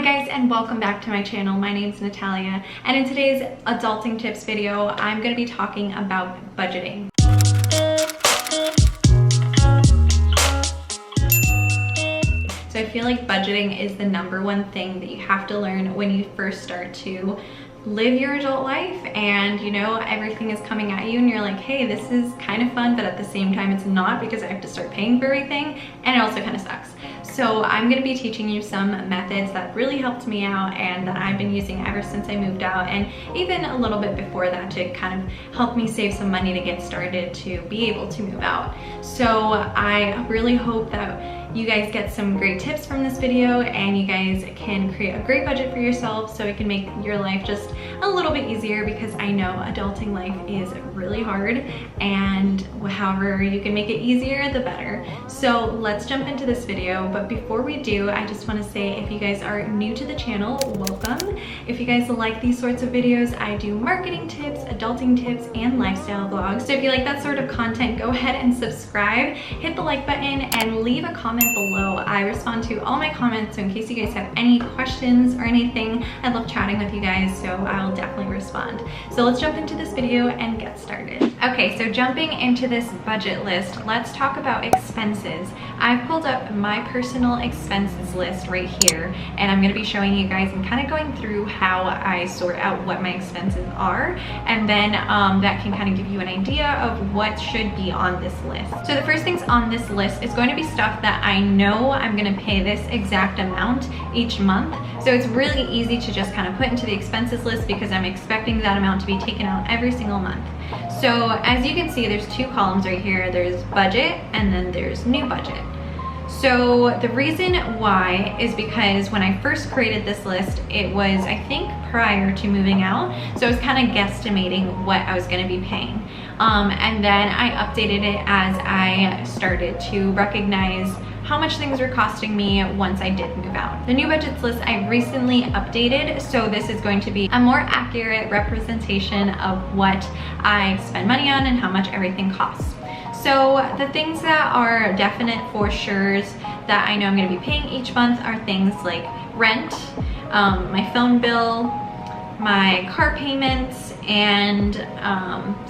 guys, and welcome back to my channel. My name is Natalia, and in today's adulting tips video, I'm going to be talking about budgeting. So I feel like budgeting is the #1 thing that you have to learn when you first start to live your adult life, and you know, everything is coming at you and you're like, hey, this is kind of fun, but at the same time it's not, because I have to start paying for everything, and it also kind of sucks. So I'm going to be teaching you some methods that really helped me out and that I've been using ever since I moved out, and even a little bit before that, to kind of help me save some money to get started to be able to move out. So I really hope that you guys get some great tips from this video and you guys can create a great budget for yourself so it can make your life just a little bit easier, because I know adulting life is really hard, and however you can make it easier, the better. So let's jump into this video, but before we do, I just want to say, if you guys are new to the channel, welcome. If you guys like these sorts of videos, I do marketing tips, adulting tips, and lifestyle vlogs. So if you like that sort of content, go ahead and subscribe, hit the like button, and leave a comment below. I respond to all my comments, so in case you guys have any questions or anything, I love chatting with you guys, so I'll definitely respond. So let's jump into this video and get started. Okay, so jumping into this budget list, let's talk about expenses. I've pulled up my personal expenses list right here, and I'm going to be showing you guys and kind of going through how I sort out what my expenses are, and then that can kind of give you an idea of what should be on this list. So the first things on this list is going to be stuff that I know I'm going to pay this exact amount each month. So it's really easy to just kind of put into the expenses list, because I'm expecting that amount to be taken out every single month. So as you can see, there's two columns right here. There's budget and then there's new budget. So the reason why is because when I first created this list, it was, I think, prior to moving out. So I was kind of guesstimating what I was going to be paying. And then I updated it as I started to recognize how much things were costing me once I did move out. The new budgets list I recently updated, so this is going to be a more accurate representation of what I spend money on and how much everything costs. So the things that are definite for sures that I know I'm going to be paying each month are things like rent, my phone bill, my car payments, and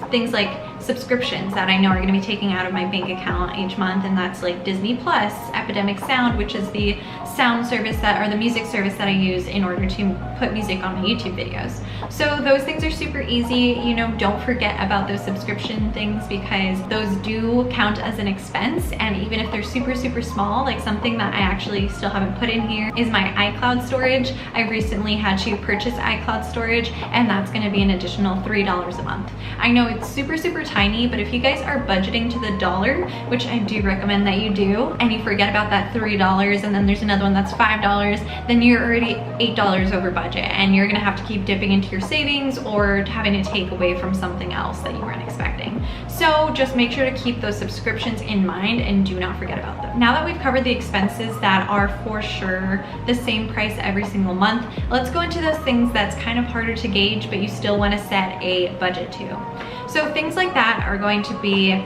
things like subscriptions that I know are going to be taking out of my bank account each month, and that's like Disney Plus, Epidemic Sound, which is the sound service that, or the music service that I use in order to put music on my YouTube videos. So those things are super easy. You know, don't forget about those subscription things, because those do count as an expense, and even if they're super small, like something that I actually still haven't put in here is my iCloud storage. I recently had to purchase iCloud storage, and that's going to be an additional $3 a month. I know it's super tiny, but if you guys are budgeting to the dollar, which I do recommend that you do, and you forget about that $3 and then there's another one that's $5, then you're already $8 over budget, and you're gonna have to keep dipping into your savings or having to take away from something else that you weren't expecting. So just make sure to keep those subscriptions in mind and do not forget about them. Now that we've covered the expenses that are for sure the same price every single month, let's go into those things that's kind of harder to gauge, but you still want to set a budget to. So things like that are going to be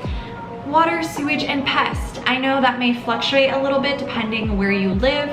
water, sewage, and pest. I know that may fluctuate a little bit depending where you live.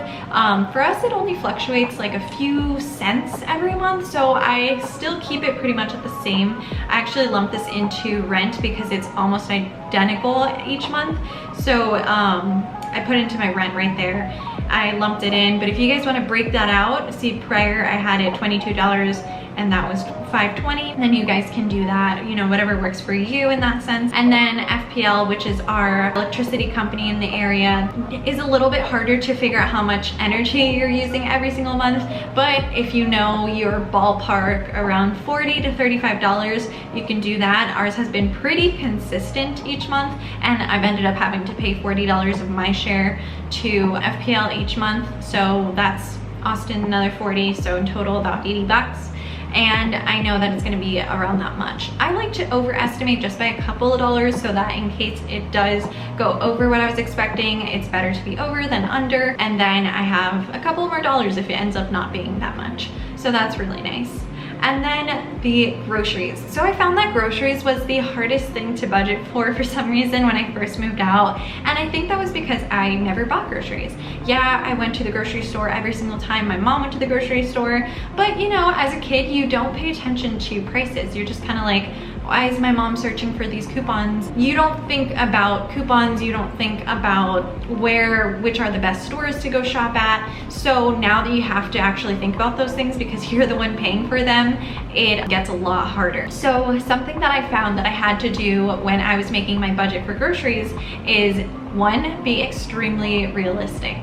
For us, it only fluctuates like a few cents every month, so I still keep it pretty much at the same. I actually lump this into rent because it's almost identical each month. So I put it into my rent right there. I lumped it in, but if you guys want to break that out, see, prior I had it $22 and that was $5.20, then you guys can do that, you know, whatever works for you in that sense. And then FPL, which is our electricity company in the area, is a little bit harder to figure out how much energy you're using every single month, but if you know your ballpark around $40 to $35, you can do that. Ours has been pretty consistent each month, and I've ended up having to pay $40 of my share to FPL each month, so that's Austin another 40, so in total about 80 bucks. And I know that it's going to be around that much. I like to overestimate just by a couple of dollars, so that in case it does go over what I was expecting, it's better to be over than under, and then I have a couple more dollars if it ends up not being that much. So that's really nice. And then the groceries. So I found that groceries was the hardest thing to budget for some reason when I first moved out. And I think that was because I never bought groceries. Yeah, I went to the grocery store every single time my mom went to the grocery store, but you know, as a kid, you don't pay attention to prices. You're just kind of like, why is my mom searching for these coupons? You don't think about coupons, you don't think about which are the best stores to go shop at. So now that you have to actually think about those things because you're the one paying for them, it gets a lot harder. So something that I found that I had to do when I was making my budget for groceries is, one, be extremely realistic.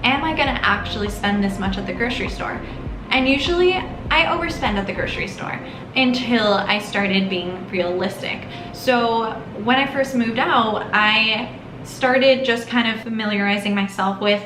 Am I gonna actually spend this much at the grocery store? And usually I overspend at the grocery store until I started being realistic. So when I first moved out, I started just kind of familiarizing myself with,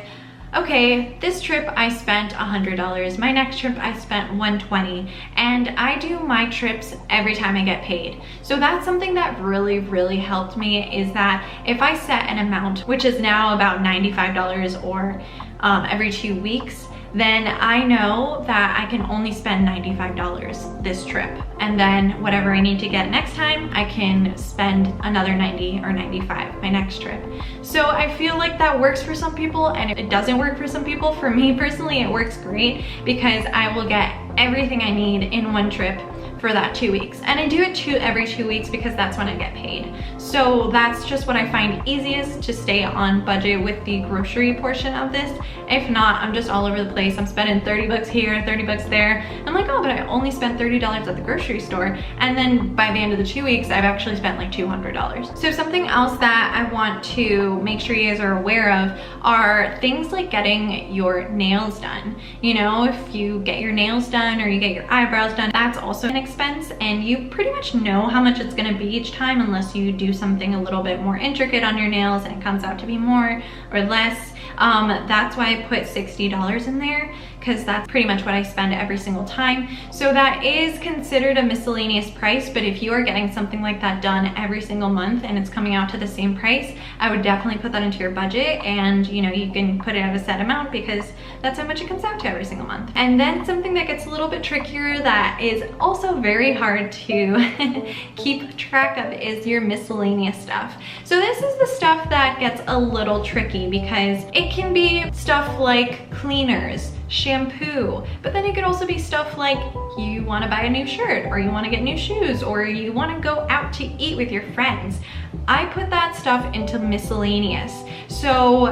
okay, this trip I spent $100, my next trip I spent $120, and I do my trips every time I get paid. So that's something that really helped me, is that if I set an amount, which is now about $95 or every 2 weeks, then I know that I can only spend $95 this trip. And then whatever I need to get next time, I can spend another 90 or 95 my next trip. So I feel like that works for some people, and if it doesn't work for some people, for me personally, it works great because I will get everything I need in one trip for that 2 weeks. And I do it every 2 weeks because that's when I get paid. So that's just what I find easiest to stay on budget with the grocery portion of this. If not, I'm just all over the place. I'm spending 30 bucks here, 30 bucks there. I'm like, oh, but I only spent $30 at the grocery store. And then by the end of the 2 weeks, I've actually spent like $200. So something else that I want to make sure you guys are aware of are things like getting your nails done. You know, if you get your nails done or you get your eyebrows done, that's also an expense, and you pretty much know how much it's gonna be each time unless you do something a little bit more intricate on your nails and it comes out to be more or less. That's why I put $60 in there, because that's pretty much what I spend every single time. So that is considered a miscellaneous price, but if you are getting something like that done every single month and it's coming out to the same price, I would definitely put that into your budget, and you know, you can put it at a set amount because that's how much it comes out to every single month. And then something that gets a little bit trickier that is also very hard to keep track of is your miscellaneous stuff. So this is the stuff that gets a little tricky because it can be stuff like cleaners, shampoo, but then it could also be stuff like you want to buy a new shirt, or you want to get new shoes, or you want to go out to eat with your friends. I put that stuff into miscellaneous. So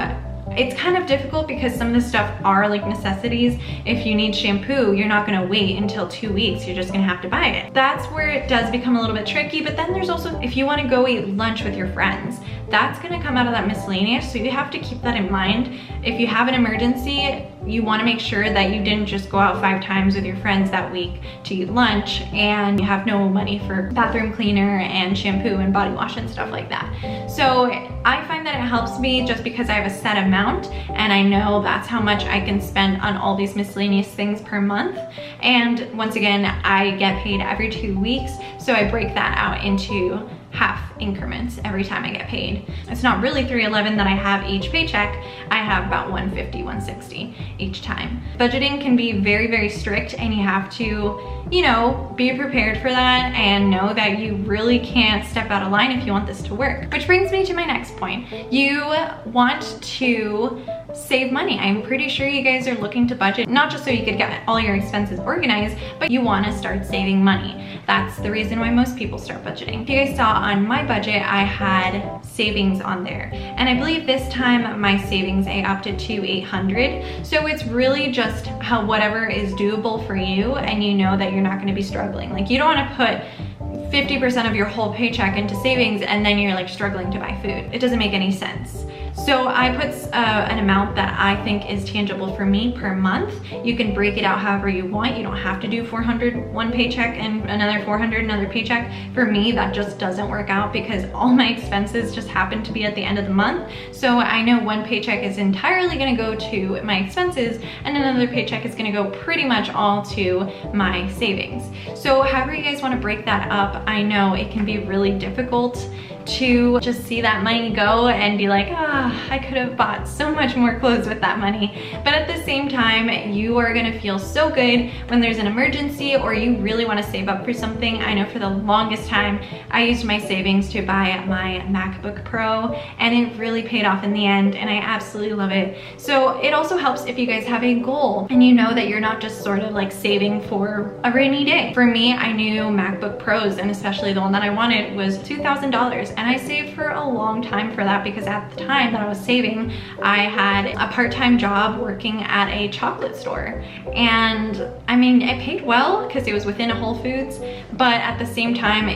it's kind of difficult because some of the stuff are like necessities. If you need shampoo, you're not gonna wait until 2 weeks, you're just gonna have to buy it. That's where it does become a little bit tricky, but then there's also, if you wanna go eat lunch with your friends, that's gonna come out of that miscellaneous, so you have to keep that in mind. If you have an emergency, you wanna make sure that you didn't just go out 5 times with your friends that week to eat lunch and you have no money for bathroom cleaner and shampoo and body wash and stuff like that. So I find that it helps me just because I have a set amount and I know that's how much I can spend on all these miscellaneous things per month. And once again, I get paid every 2 weeks, so I break that out into half increments every time I get paid. It's not really $311 that I have each paycheck. I have about $150, $160 each time. Budgeting can be very strict, and you have to, you know, be prepared for that and know that you really can't step out of line if you want this to work. Which brings me to my next point. You want to save money. I'm pretty sure you guys are looking to budget, not just so you could get all your expenses organized, but you want to start saving money. That's the reason why most people start budgeting. If you guys saw on my budget, I had savings on there, and I believe this time my savings I upped it to $800. So it's really just how whatever is doable for you, and you know that you're not going to be struggling. Like, you don't want to put 50% of your whole paycheck into savings and then you're like struggling to buy food. It doesn't make any sense. So I put an amount that I think is tangible for me per month. You can break it out however you want. You don't have to do 400 one paycheck and another 400 another paycheck. For me, that just doesn't work out because all my expenses just happen to be at the end of the month. So I know one paycheck is entirely gonna go to my expenses and another paycheck is gonna go pretty much all to my savings. So however you guys wanna break that up, I know it can be really difficult to just see that money go and be like, ah, I could have bought so much more clothes with that money. But at the same time, you are gonna feel so good when there's an emergency or you really wanna save up for something. I know for the longest time, I used my savings to buy my MacBook Pro, and it really paid off in the end, and I absolutely love it. So it also helps if you guys have a goal and you know that you're not just sort of like saving for a rainy day. For me, I knew MacBook Pros, and especially the one that I wanted, was $2,000, and I saved for a long time for that because at the time that I was saving, I had a part-time job working at a chocolate store. And I mean, it paid well because it was within a Whole Foods, but at the same time,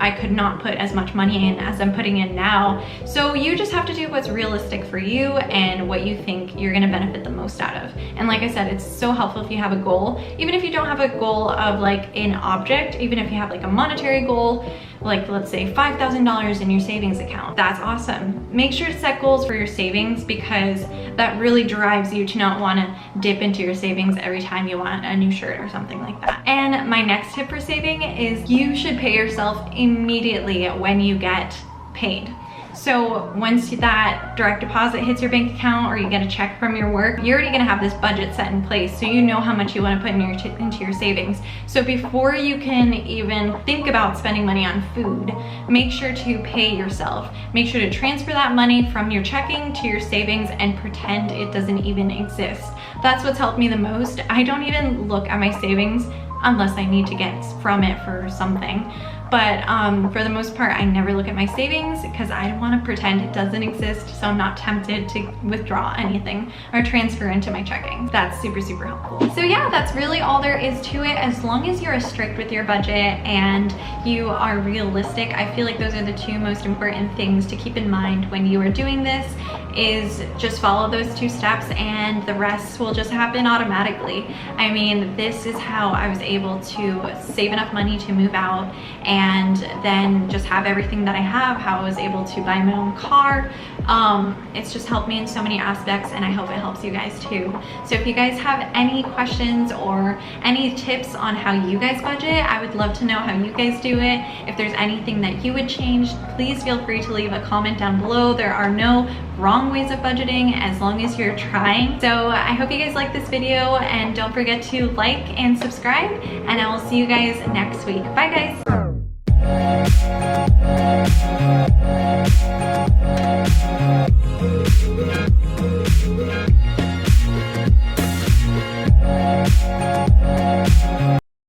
I could not put as much money in as I'm putting in now. So you just have to do what's realistic for you and what you think you're gonna benefit the most out of. And like I said, it's so helpful if you have a goal. Even if you don't have a goal of like an object, even if you have like a monetary goal, like let's say $5,000 in your savings account, that's awesome. Make sure to set goals for your savings because that really drives you to not wanna dip into your savings every time you want a new shirt or something like that. And my next tip for saving is you should pay yourself immediately when you get paid. So once that direct deposit hits your bank account or you get a check from your work, you're already gonna have this budget set in place, so you know how much you wanna put into your savings. So before you can even think about spending money on food, make sure to pay yourself. Make sure to transfer that money from your checking to your savings and pretend it doesn't even exist. That's what's helped me the most. I don't even look at my savings unless I need to get from it for something. But for the most part, I never look at my savings because I don't want to pretend it doesn't exist, so I'm not tempted to withdraw anything or transfer into my checking. That's super, super helpful. So yeah, that's really all there is to it. As long as you're strict with your budget and you are realistic, I feel like those are the two most important things to keep in mind when you are doing this, is just follow those two steps and the rest will just happen automatically. I mean, this is how I was able to save enough money to move out and then just have everything that I have, how I was able to buy my own car. It's just helped me in so many aspects, and I hope it helps you guys too. So if you guys have any questions or any tips on how you guys budget, I would love to know how you guys do it. If there's anything that you would change, please feel free to leave a comment down below. There are no wrong ways of budgeting as long as you're trying. So I hope you guys like this video, and don't forget to like and subscribe, and I will see you guys next week. Bye guys.